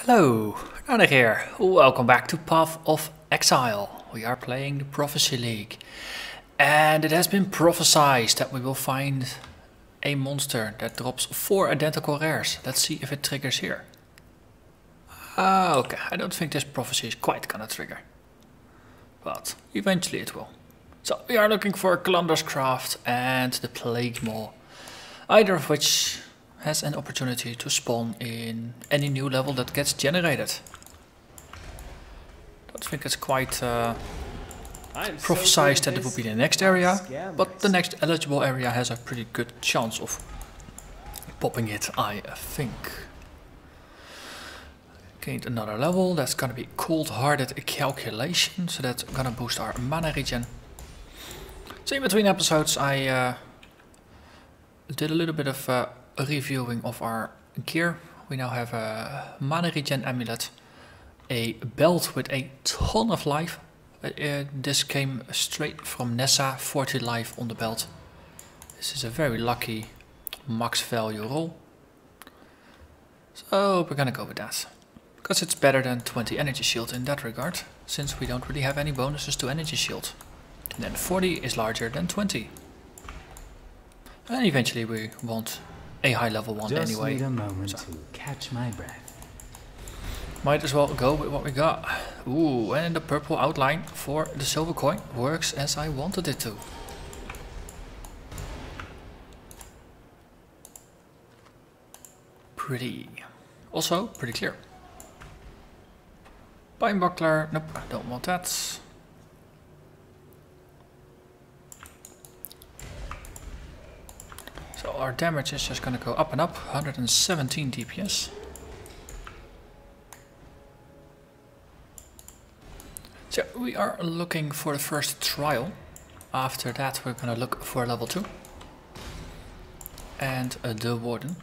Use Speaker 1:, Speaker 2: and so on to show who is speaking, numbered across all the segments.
Speaker 1: Hello, Narnach here. Welcome back to Path of Exile. We are playing the Prophecy League. And it has been prophesied that we will find a monster that drops 4 identical rares. Let's see if it triggers here. Okay, I don't think this prophecy is quite gonna trigger. But eventually it will. So we are looking for Kalandra's Craft and the Plague Maw. Either of which has an opportunity to spawn in any new level that gets generated. I think it's quite prophesied that it will be the next area, but the next eligible area has a pretty good chance of popping it, I think. Gained another level, that's gonna be Cold-Hearted Calculation, so that's gonna boost our mana regen. So in between episodes I did a little bit of reviewing of our gear. We now have a mana regen amulet, a belt with a ton of life. This came straight from Nessa, 40 life on the belt. This is a very lucky max value roll. So we're gonna go with that. Because it's better than 20 energy shield in that regard, since we don't really have any bonuses to energy shield. And then 40 is larger than 20. And eventually we want a high level one
Speaker 2: Just
Speaker 1: anyway.
Speaker 2: Need a moment to catch my breath.
Speaker 1: Might as well go with what we got. Ooh, and the purple outline for the silver coin works as I wanted it to. Pretty. Also, pretty clear. Pine buckler, nope, don't want that. So our damage is just gonna go up and up, 117 DPS. So we are looking for the first trial. After that we're gonna look for level 2. And the warden.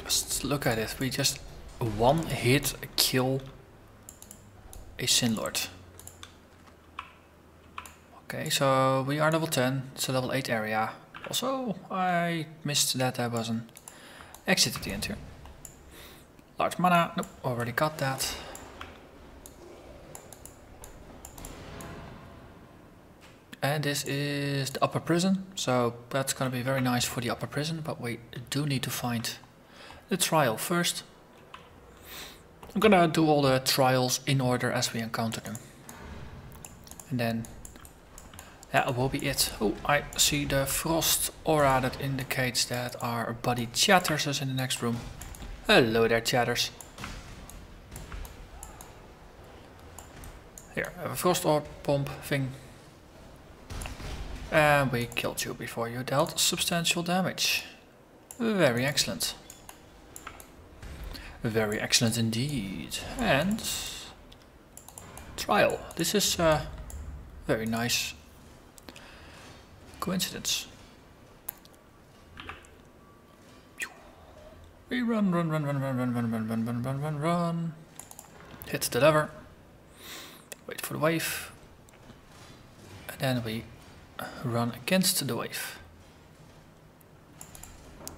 Speaker 1: Just look at it, we just one hit kill a Sin Lord. Okay, so we are level 10, it's a level 8 area. Also, I missed that there was an exit at the end here. Large mana, nope, already got that. And this is the upper prison, so that's gonna be very nice for the upper prison, but we do need to find the trial first. I'm gonna do all the trials in order as we encounter them. And then that will be it. Oh, I see the frost aura that indicates that our buddy Chatters is in the next room. Hello there, Chatters. Here, I have a frost orb bomb thing. And we killed you before you dealt substantial damage. Very excellent. Very excellent indeed. And trial. This is very nice. Coincidence. We run. Hit the lever. Wait for the wave. And then we run against the wave.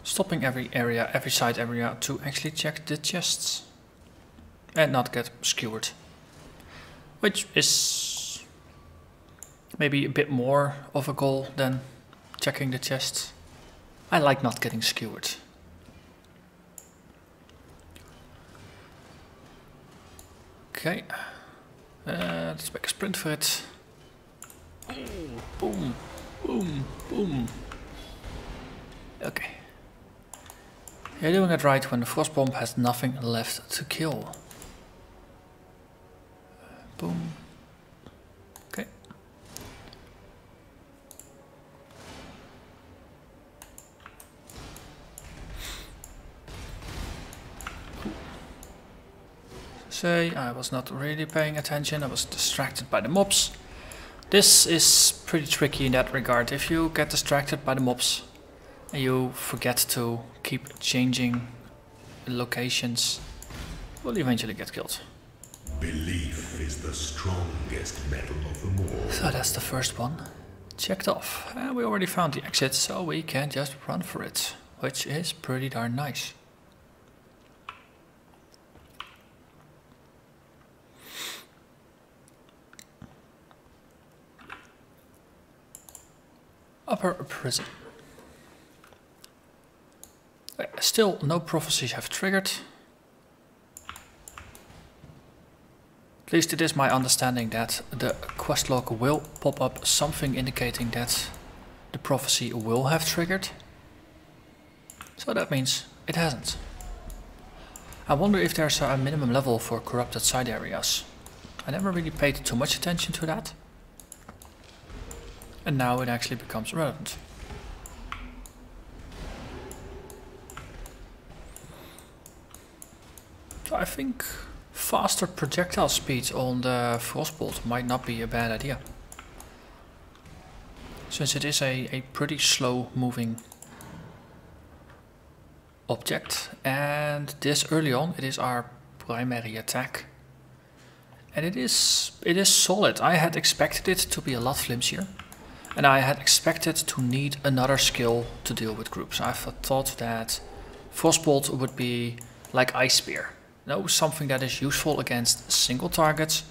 Speaker 1: Stopping every area, every side area to actually check the chests. And not get skewered. Which is maybe a bit more of a goal than checking the chests. I like not getting skewered. Okay, let's make a sprint for it. Boom, boom, boom. Okay. You're doing it right when the frost bomb has nothing left to kill. Boom. Okay. Say, I was not really paying attention, I was distracted by the mobs. This is pretty tricky in that regard. If you get distracted by the mobs and you forget to keep changing locations, you will eventually get killed.
Speaker 3: Belief is the strongest metal of them all.
Speaker 1: So that's the first one. checked off. And we already found the exit, so we can just run for it, which is pretty darn nice. Upper prison. Still, no prophecies have triggered. At least it is my understanding that the quest log will pop up something indicating that the prophecy will have triggered. So that means it hasn't. I wonder if there's a minimum level for corrupted side areas. I never really paid too much attention to that. And now it actually becomes relevant. So I think faster projectile speed on the Frostbolt might not be a bad idea. Since it is a pretty slow moving object, and this early on it is our primary attack. And it is solid. I had expected it to be a lot flimsier. And I had expected to need another skill to deal with groups. I thought that Frostbolt would be like Ice Spear. No, something that is useful against single targets,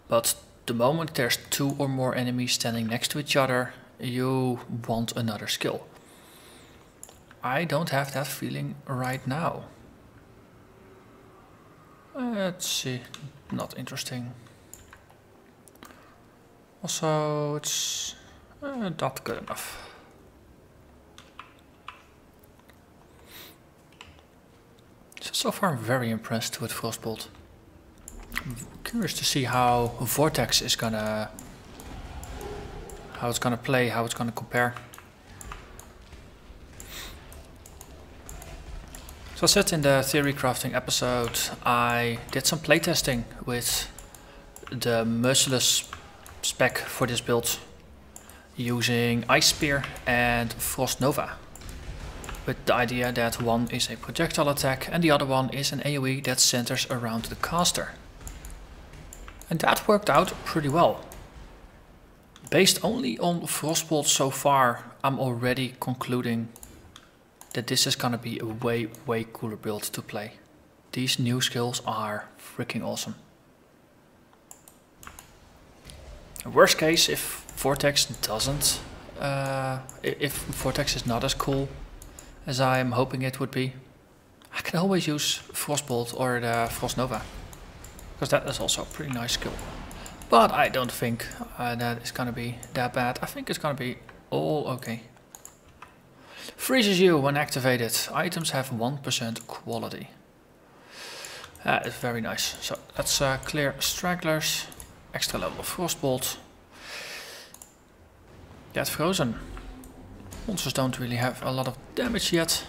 Speaker 1: but the moment there's 2 or more enemies standing next to each other, you want another skill. I don't have that feeling right now. Let's see, not interesting. Also, it's not good enough. So far I'm very impressed with Frostbolt. I'm curious to see how Vortex is gonna... how it's gonna play, how it's gonna compare. So I said in the theory crafting episode, I did some playtesting with the merciless spec for this build using Ice Spear and Frost Nova, with the idea that one is a projectile attack and the other one is an AoE that centers around the caster. And that worked out pretty well. Based only on Frostbolt so far, I'm already concluding that this is gonna be a way cooler build to play. These new skills are freaking awesome. Worst case, if Vortex doesn't, if Vortex is not as cool as I'm hoping it would be, I can always use Frostbolt or the Frost Nova, because that is also a pretty nice skill. But I don't think that is gonna be that bad. I think it's gonna be all okay. Freezes you when activated. Items have 1% quality. That is very nice. So let's clear stragglers. Extra level of Frostbolt. Get frozen. Monsters don't really have a lot of damage yet,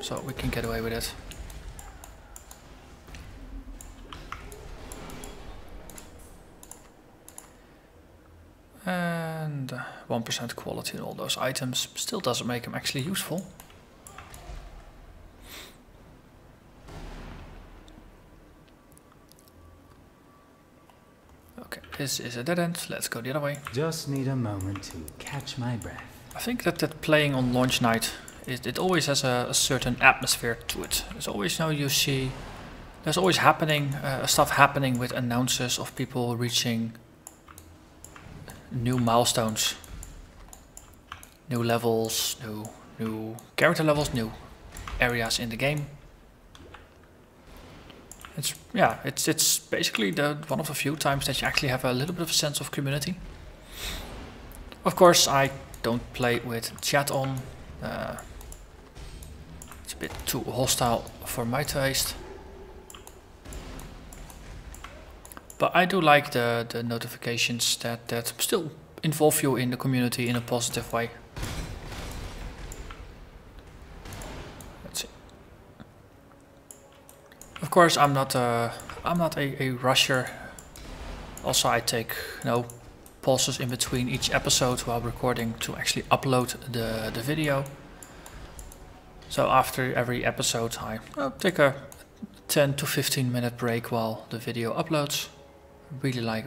Speaker 1: so we can get away with it. And 1% quality in all those items still doesn't make them actually useful. Okay, this is a dead end. Let's go the other way.
Speaker 2: Just need a moment to catch my breath.
Speaker 1: I think that playing on launch night, it always has a certain atmosphere to it. There's always, you see, there's always stuff happening with announcers of people reaching new milestones, new levels, new character levels, new areas in the game. It's basically one of the few times that you actually have a little bit of a sense of community. Of course, I don't play with chat on. It's a bit too hostile for my taste. But I do like the notifications that still involve you in the community in a positive way. Let's see. Of course, I'm not a rusher. Also, I take pauses in between each episode while recording to actually upload the video. So after every episode, I'll take a 10 to 15 minute break while the video uploads. Really like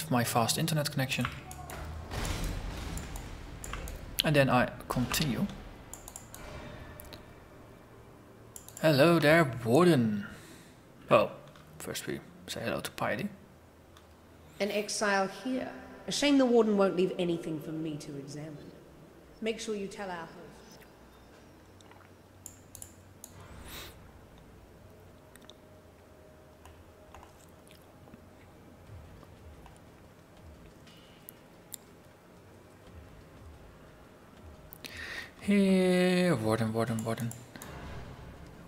Speaker 1: my fast internet connection. And then I continue. Hello there, Warden. Oh, first we say hello to Piety.
Speaker 3: An exile here. A shame the Warden won't leave anything for me to examine. Make sure you tell our host.
Speaker 1: Here, Warden.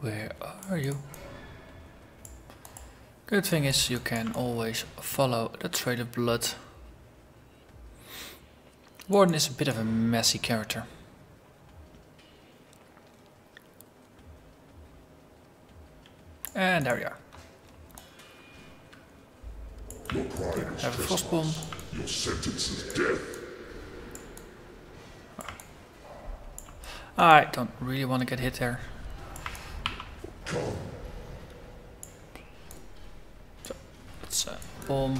Speaker 1: Where are you? Good thing is you can always follow the trail of blood. Warden is a bit of a messy character. And there we are.
Speaker 4: Your pride is
Speaker 1: Have a frost bomb.
Speaker 4: Your sentence is death.
Speaker 1: I don't really want to get hit there.
Speaker 4: Come.
Speaker 1: So let's bomb.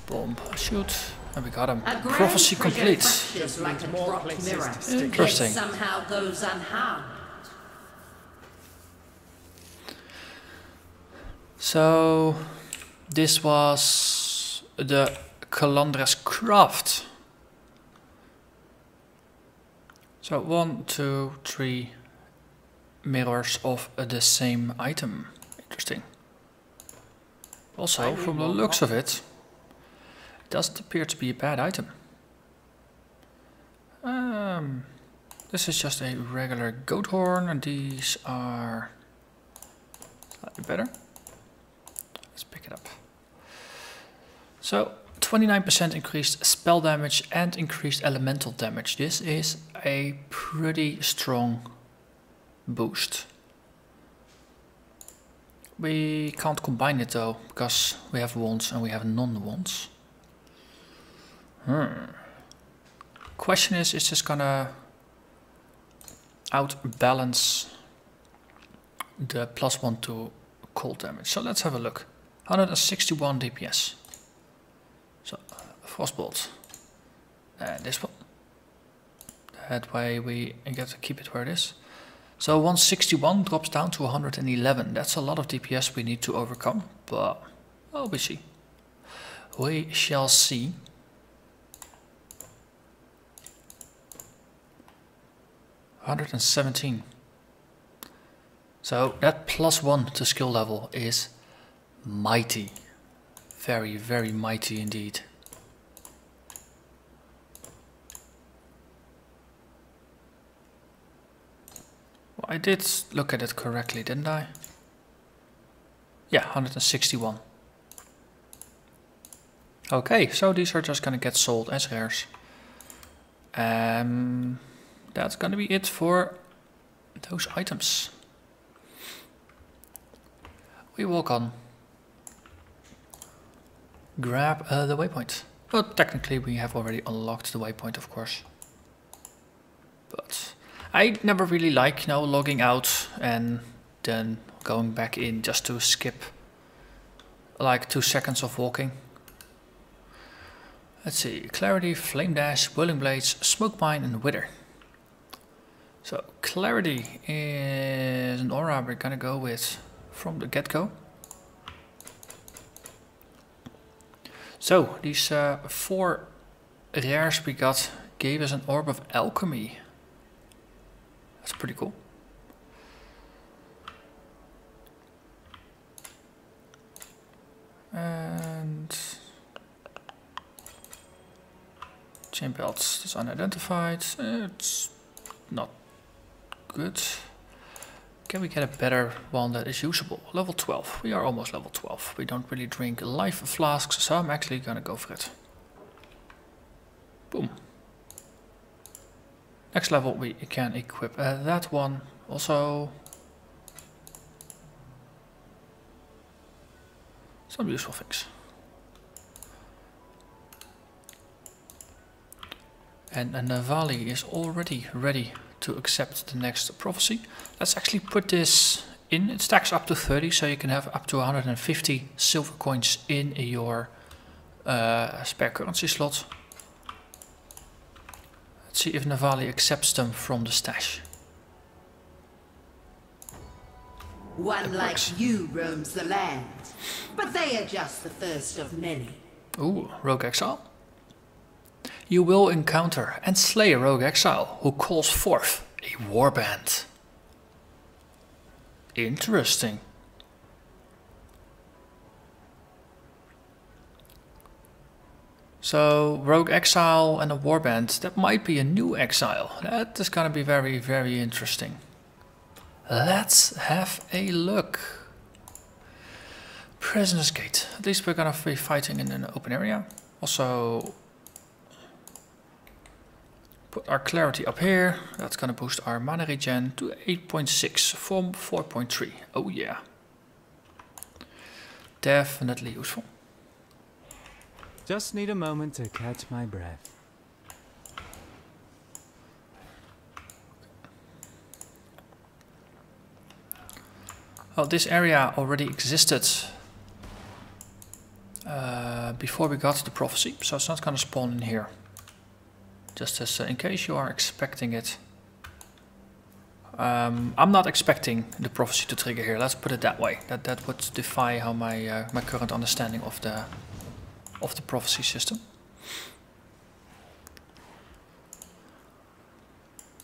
Speaker 1: Bomb, shoot, and we got him. Prophecy complete.
Speaker 5: Like a dropped mirror.
Speaker 1: Interesting.
Speaker 5: Somehow goes unharmed.
Speaker 1: So this was the Kalandra's craft. So 1, 2, 3 mirrors of the same item. Interesting. Also, from the looks of it, it doesn't appear to be a bad item. This is just a regular goat horn, and these are slightly better. Let's pick it up. So 29% increased spell damage and increased elemental damage. This is a pretty strong boost. We can't combine it though, because we have wands and we have non-wands. Question is this gonna outbalance the +1 to cold damage? So let's have a look. 161 DPS. So, Frostbolt. And this one. That way we get to keep it where it is. So 161 drops down to 111. That's a lot of DPS we need to overcome. But, well, we see. We shall see. $117. So that +1 to skill level is mighty. Very, very mighty indeed. Well, I did look at it correctly, didn't I? Yeah, 161. Okay, so these are just gonna get sold as rares. That's gonna be it for those items. We walk on. Grab the waypoint. Well, technically we have already unlocked the waypoint, of course. But I never really like, logging out and then going back in just to skip like 2 seconds of walking. Let's see, Clarity, Flame Dash, Whirling Blades, Smoke Mine and Wither. So Clarity is an aura we're gonna go with from the get-go. So these 4 rares we got gave us an Orb of Alchemy. That's pretty cool. And chain belts is unidentified. It's not good. Can we get a better one that is usable? Level 12. We are almost level 12. We don't really drink life flasks, so I'm actually gonna go for it. Boom. Next level we can equip that one. Also some useful things. And Vaal is already ready to accept the next prophecy. Let's actually put this in. It stacks up to 30, so you can have up to 150 silver coins in your spare currency slot. Let's see if Navali accepts them from the stash.
Speaker 5: One like you roams the land, but they are just the first of many.
Speaker 1: Ooh, Rogue Exile. You will encounter and slay a Rogue Exile who calls forth a warband. Interesting. So, Rogue Exile and a warband, that might be a new exile. That is gonna be very, very interesting. Let's have a look. Prisoner's Gate. At least we're gonna be fighting in an open area. Also, put our clarity up here. That's gonna boost our mana regen to 8.6 from 4.3. Oh yeah. Definitely useful.
Speaker 2: Just need a moment to catch my breath.
Speaker 1: Well, this area already existed before we got the prophecy, so it's not gonna spawn in here. Just as in case you are expecting it. I'm not expecting the prophecy to trigger here. Let's put it that way. That would defy how my my current understanding of the prophecy system.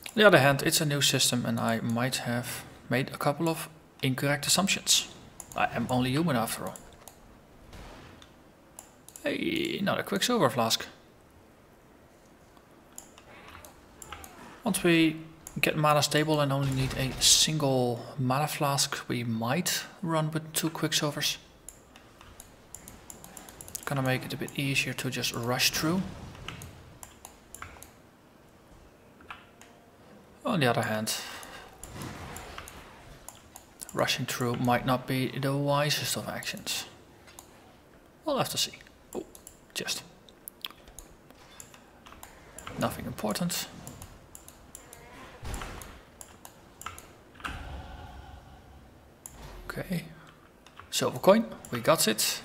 Speaker 1: On the other hand, it's a new system, and I might have made a couple of incorrect assumptions. I am only human after all. Hey, another Quicksilver flask. Once we get mana stable and only need a single mana flask, we might run with 2 Quicksilvers. Gonna make it a bit easier to just rush through. On the other hand, rushing through might not be the wisest of actions. We'll have to see. Oh, just. Nothing important. Okay. Silver coin, we got it.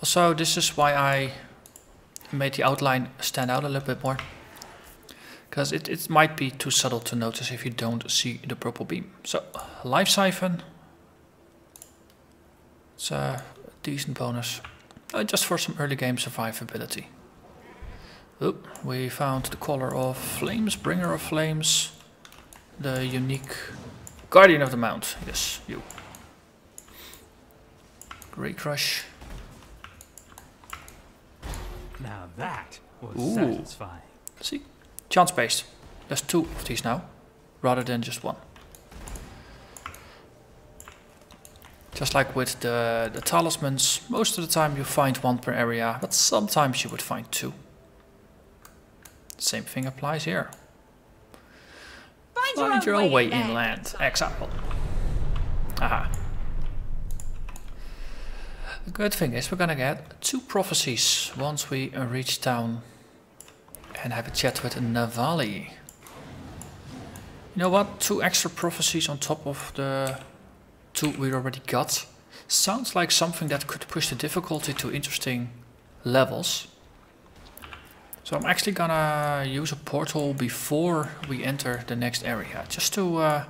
Speaker 1: Also, this is why I made the outline stand out a little bit more. Because it might be too subtle to notice if you don't see the purple beam. So, Life Siphon. It's a decent bonus. Just for some early game survivability. Oop, we found the Caller of Flames, Bringer of Flames. The unique Guardian of the Mount. Yes, you. Great Crush.
Speaker 2: Now that was
Speaker 1: Ooh.
Speaker 2: satisfying.
Speaker 1: See? Chance based. There's 2 of these now, rather than just 1. Just like with the talismans, most of the time you find 1 per area, but sometimes you would find 2. Same thing applies here. Find your own way inland. Exile. Aha. The good thing is we're gonna get 2 prophecies once we reach town and have a chat with Navali. You know what? 2 extra prophecies on top of the 2 we already got. Sounds like something that could push the difficulty to interesting levels. So I'm actually gonna use a portal before we enter the next area. Just to...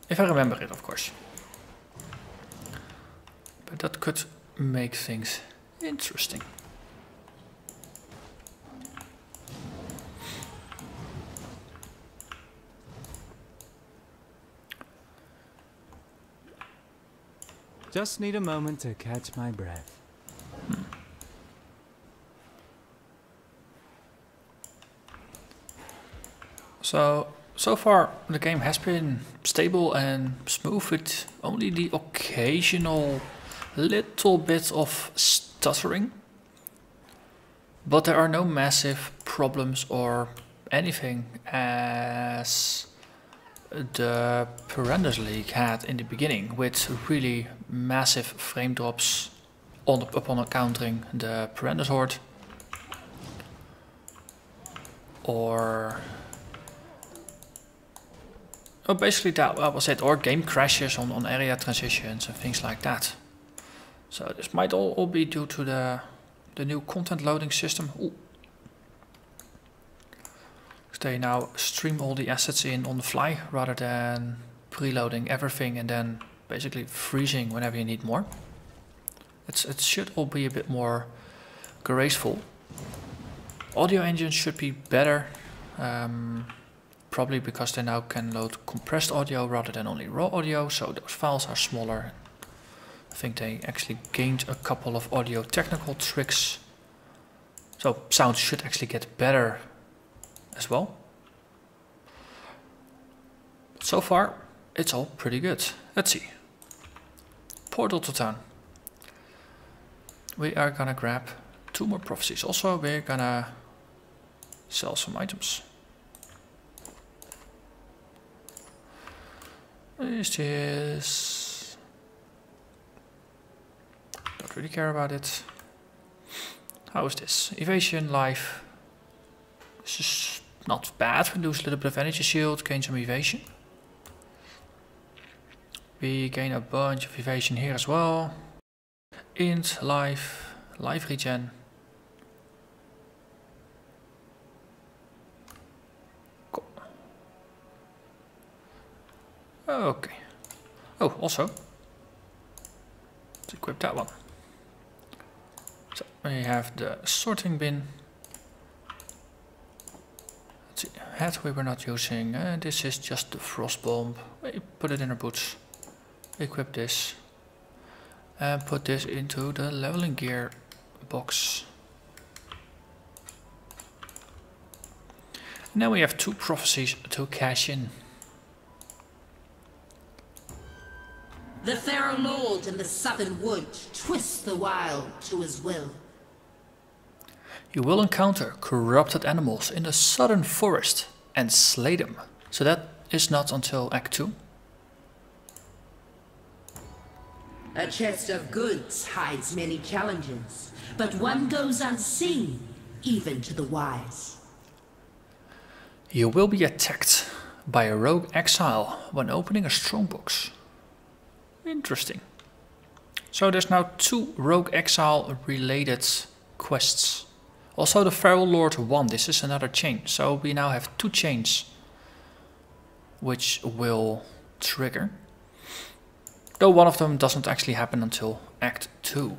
Speaker 1: if I remember it, of course. But that could make things interesting.
Speaker 2: Just need a moment to catch my breath.
Speaker 1: So far the game has been stable and smooth with only the occasional little bit of stuttering. But there are no massive problems or anything as the Talisman League had in the beginning, with really massive frame drops upon encountering the Talisman Horde, or Oh, basically that was it, or game crashes on area transitions and things like that. So this might all be due to the new content loading system. Ooh. They now stream all the assets in on the fly rather than preloading everything and then basically freezing whenever you need more. It should all be a bit more graceful. Audio engines should be better, probably because they now can load compressed audio rather than only raw audio, so those files are smaller. I think they actually gained a couple of audio technical tricks, so sound should actually get better as well. So far, it's all pretty good. Let's see. Portal to town. We are gonna grab 2 more prophecies. Also, we're gonna sell some items. What is this? Don't really care about it. How is this? Evasion, life. This is not bad. We lose a little bit of energy shield, gain some evasion. We gain a bunch of evasion here as well. Int, life regen. Cool. Okay. Oh, also, let's equip that one. So we have the sorting bin. Let's see, hat we were not using. This is just the frost bomb. We put it in our boots. Equip this. And put this into the leveling gear box. Now we have 2 prophecies to cash in.
Speaker 5: The Pharaoh Lord in the southern wood twists the wild to his will.
Speaker 1: You will encounter corrupted animals in the southern forest and slay them. So that is not until Act 2.
Speaker 5: A chest of goods hides many challenges, but one goes unseen, even to the wise.
Speaker 1: You will be attacked by a rogue exile when opening a strongbox. Interesting. So there's now 2 rogue exile related quests. Also the Pharaoh Lord 1, this is another chain. So we now have 2 chains which will trigger. Though one of them doesn't actually happen until Act 2.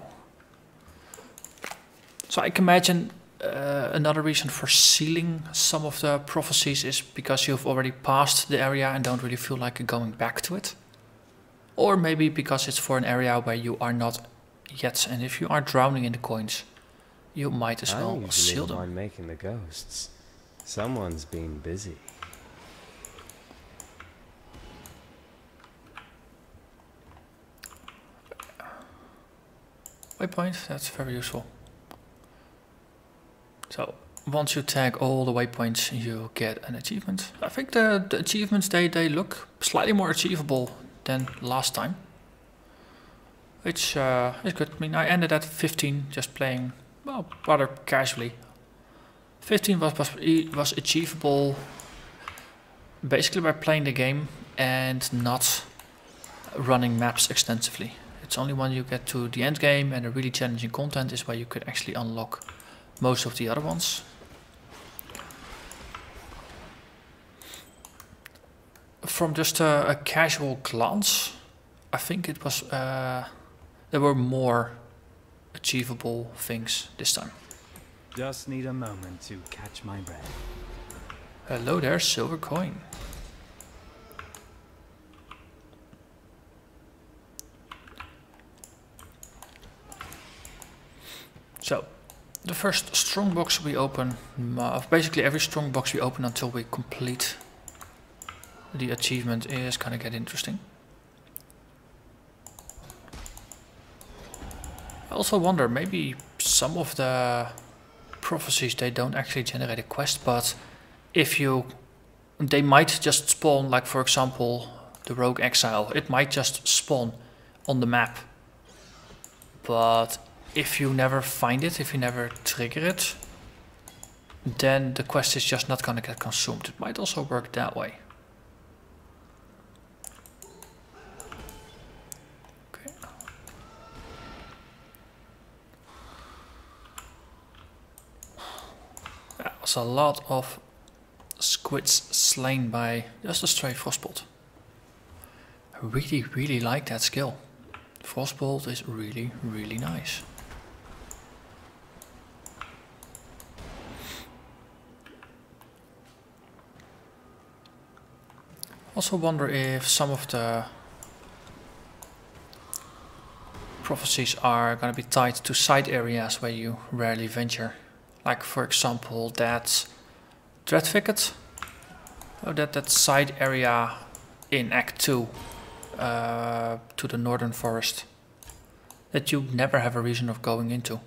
Speaker 1: So I can imagine another reason for sealing some of the prophecies is because you've already passed the area and don't really feel like going back to it. Or maybe because it's for an area where you are not yet, and if you are drowning in the coins, you might as well seal them.
Speaker 6: I'm making the ghosts. Someone's been busy.
Speaker 1: Waypoint, that's very useful. So once you tag all the waypoints, you get an achievement. I think the achievements they look slightly more achievable than last time, which is good. I mean, I ended at 15, just playing well rather casually. 15 was achievable basically by playing the game and not running maps extensively. It's only when you get to the end game and the really challenging content is where you could actually unlock most of the other ones. From just a casual glance, I think it was there were more achievable things this time.
Speaker 2: Just need a moment to catch my breath.
Speaker 1: Hello there, silver coin. So, the first strongbox we open, basically every strongbox we open until we complete the achievement is gonna get interesting. I also wonder, maybe some of the prophecies, they don't actually generate a quest, but if you, they might just spawn, like for example, the Rogue Exile, it might just spawn on the map. But if you never find it, if you never trigger it, then the quest is just not gonna get consumed. It might also work that way. There's a lot of squids slain by just a stray Frostbolt. I really like that skill. Frostbolt is really nice. Also wonder if some of the prophecies are gonna be tied to side areas where you rarely venture. Like for example that Dread Thicket. Oh, that side area in Act 2 to the northern forest that you never have a reason of going into.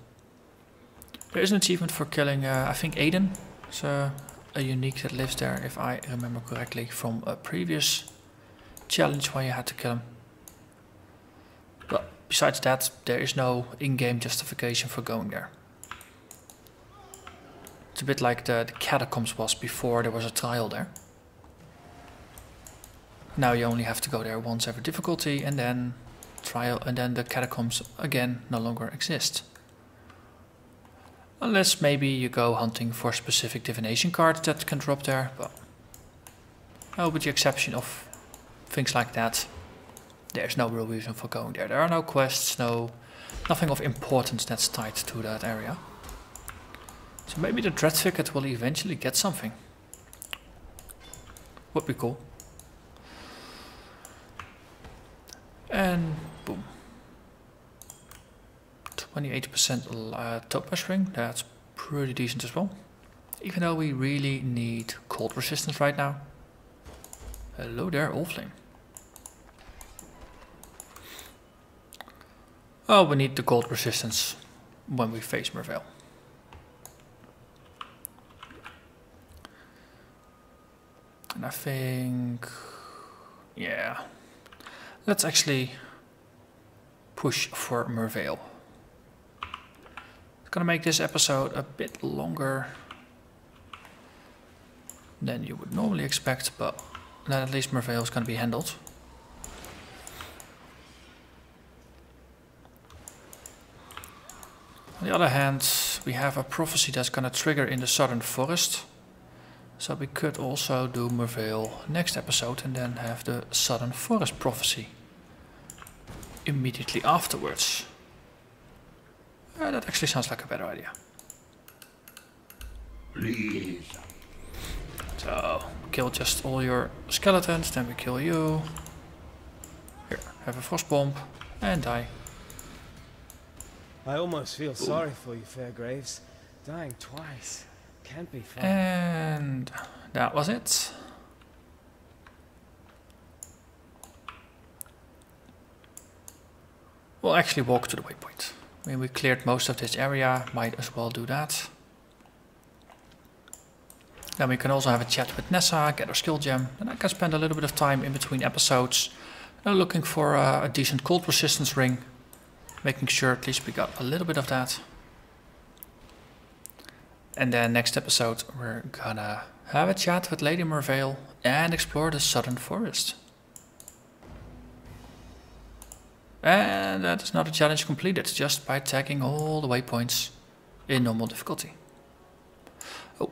Speaker 1: There is an achievement for killing, I think Aiden. It's a unique that lives there, if I remember correctly, from a previous challenge where you had to kill him. But besides that, there is no in-game justification for going there. It's a bit like the catacombs was before there was a trial there. Now you only have to go there once every difficulty, and then trial, and then the catacombs again no longer exist. Unless maybe you go hunting for specific divination cards that can drop there, but with the exception of things like that, there's no real reason for going there. There are no quests, nothing of importance that's tied to that area. So maybe the Dread Thicket will eventually get something. Would be cool. And boom. 28% topaz ring, that's pretty decent as well. Even though we really need cold resistance right now. Hello there, Allflame. Oh, we need the cold resistance when we face Vaal. And I think, yeah, let's actually push for Vaal. It's gonna make this episode a bit longer than you would normally expect, but then at least Vaal is gonna be handled. On the other hand, we have a prophecy that's gonna trigger in the southern forest. So we could also do Vaal next episode and then have the Southern Forest Prophecy immediately afterwards. That actually sounds like a better idea.
Speaker 4: Please.
Speaker 1: So, kill just all your skeletons, then we kill you. Here, have a frost bomb and die.
Speaker 6: I almost feel sorry for you, Fairgraves. Dying twice. Can't be fun.
Speaker 1: And that was it. We'll actually walk to the waypoint. I mean, we cleared most of this area, might as well do that. Then we can also have a chat with Nessa, get our skill gem, and I can spend a little bit of time in between episodes looking for a decent cold resistance ring, making sure at least we got a little bit of that. And then next episode we're gonna have a chat with Lady Vaal and explore the southern forest. And that is not a challenge completed, just by tagging all the waypoints in normal difficulty. Oh,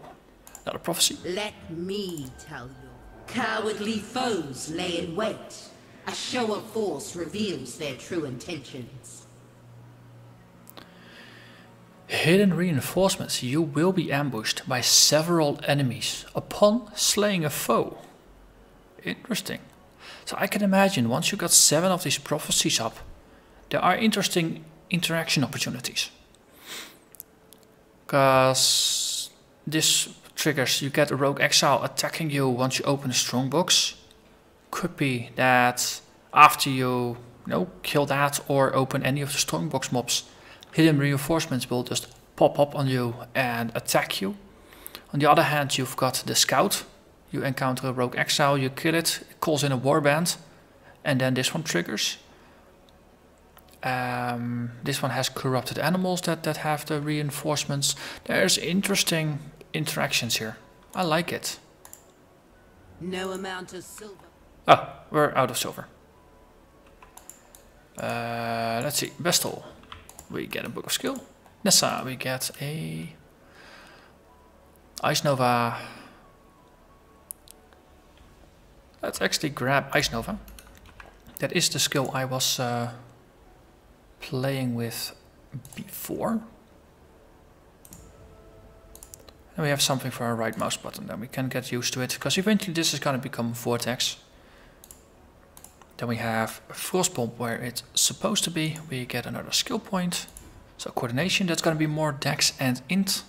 Speaker 1: another prophecy.
Speaker 5: Let me tell you. Cowardly foes lay in wait. A show of force reveals their true intentions.
Speaker 1: Hidden reinforcements. You will be ambushed by several enemies upon slaying a foe. Interesting. So I can imagine once you got 7 of these prophecies up, there are interesting interaction opportunities. Because this triggers, you get a rogue exile attacking you once you open a strongbox. Could be that after you kill that or open any of the strongbox mobs, hidden reinforcements will just pop up on you and attack you. On the other hand, you've got the scout. You encounter a rogue exile, you kill it, it calls in a warband, and then this one triggers. This one has corrupted animals that have the reinforcements. There's interesting interactions here. I like it.
Speaker 5: No amount of silver.
Speaker 1: Oh, we're out of silver. Let's see, Vestal. We get a book of skill. Nessa, we get a Ice Nova. Let's actually grab Ice Nova. That is the skill I was playing with before. And we have something for our right mouse button, then we can get used to it, because eventually this is going to become Vortex. Then we have Frostbolt where it's supposed to be. We get another skill point. So coordination, that's going to be more dex and int,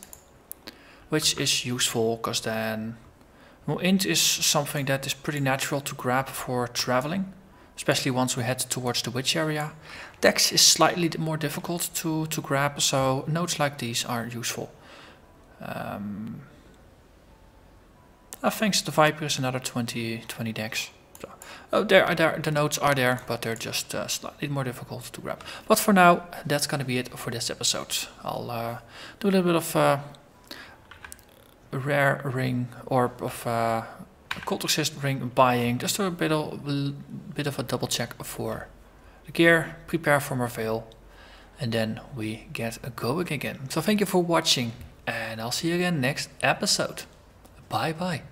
Speaker 1: which is useful because then, well, int is something that is pretty natural to grab for traveling, especially once we head towards the witch area. Dex is slightly more difficult to grab, so nodes like these are useful. Thanks to the Viper is another 20 dex. So, oh, the nodes are there, but they're just slightly more difficult to grab. But for now, that's gonna be it for this episode. I'll do a little bit of rare ring or of cultist ring buying, just a bit of a double check for the gear, prepare for more Vaal, and then we get going again. So thank you for watching, and I'll see you again next episode. Bye bye.